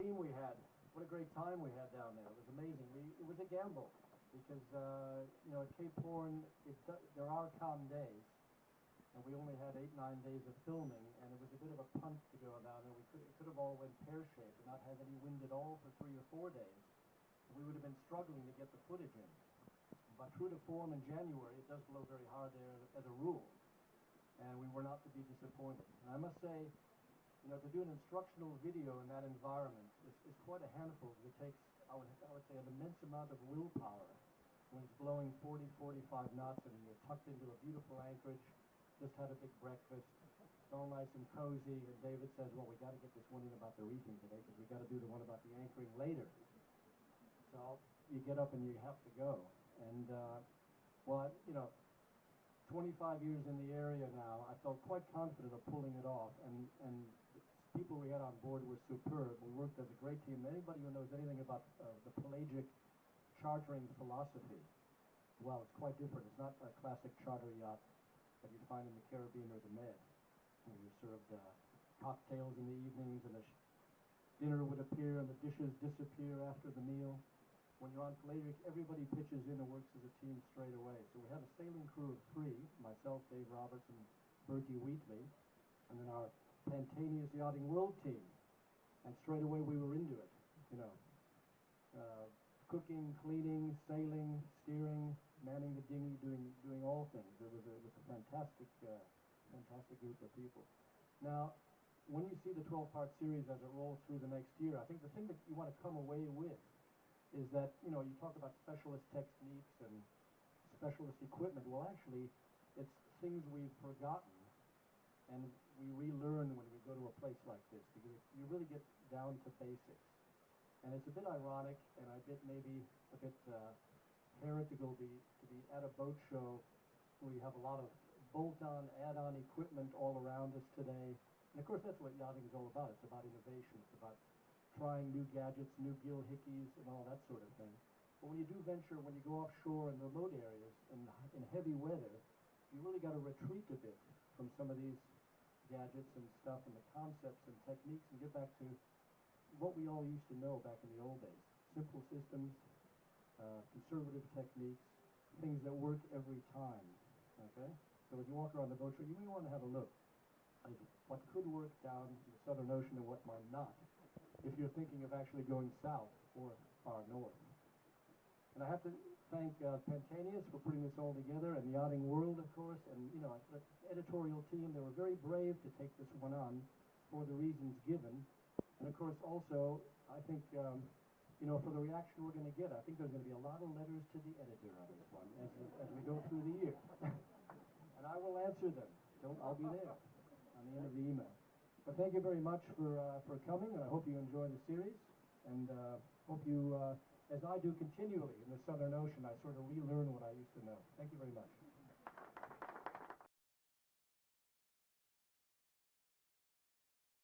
team we had. What a great time we had down there. It was amazing. It was a gamble because, you know, at Cape Horn, there are calm days, and we only had 8-9 days of filming, and it was a bit of a punt to go down there. It could have all went pear-shaped and not had any wind at all for 3 or 4 days. We would have been struggling to get the footage in. But true to form in January, it does blow very hard there as a rule, and we were not to be disappointed. And I must say, you know, to do an instructional video in that environment is quite a handful. It takes, I would say, an immense amount of willpower when it's blowing 40, 45 knots and you're tucked into a beautiful anchorage, just had a big breakfast, all nice and cozy, and David says, well, we got to get this one in about the reefing today because we got to do the one about the anchoring later. So you get up and you have to go. And, well, you know, 25 years in the area now, I felt quite confident of pulling it off, and the people we had on board were superb. We worked as a great team. Anybody who knows anything about the pelagic chartering philosophy, well, it's quite different. It's not a classic charter yacht that you'd find in the Caribbean or the Med, where you're served cocktails in the evenings, and the dinner would appear and the dishes disappear after the meal. When you're on pelagic, everybody pitches in and works as a team straight away. So we had a sailing crew of 3, myself, Dave Roberts, and Bertie Wheatley, and then our Pantaneous Yachting World team. And straight away we were into it, you know. Cooking, cleaning, sailing, steering, manning the dinghy, doing all things. It was a fantastic, fantastic group of people. Now, when you see the 12-part series as it rolls through the next year, I think the thing that you want to come away with is that, you know, you talk about specialist techniques and specialist equipment. Well, actually, it's things we've forgotten and we relearn when we go to a place like this, because you really get down to basics. And it's a bit ironic and maybe a bit heretical to be at a boat show where you have a lot of bolt-on, add-on equipment all around us today. And of course, that's what yachting is all about. It's about innovation. It's about trying new gadgets, new gill hickeys, and all that sort of thing. But when you do venture, when you go offshore in remote areas and in heavy weather, you really got to retreat a bit from some of these gadgets and stuff and the concepts and techniques and get back to what we all used to know back in the old days. Simple systems, conservative techniques, things that work every time, okay? So as you walk around the boat show, you may want to have a look at what could work down in the Southern Ocean and what might not, if you're thinking of actually going south or far north. And I have to thank Pantaneous for putting this all together, and the Yachting World, of course, and, you know, the editorial team. They were very brave to take this one on for the reasons given. And of course, also, I think, you know, for the reaction we're going to get, I think there's going to be a lot of letters to the editor on this one as we go through the year. And I will answer them. I'll be there on the end of the email. But thank you very much for coming, and I hope you enjoy the series, and hope you, as I do continually in the Southern Ocean, I sort of relearn what I used to know. Thank you very much.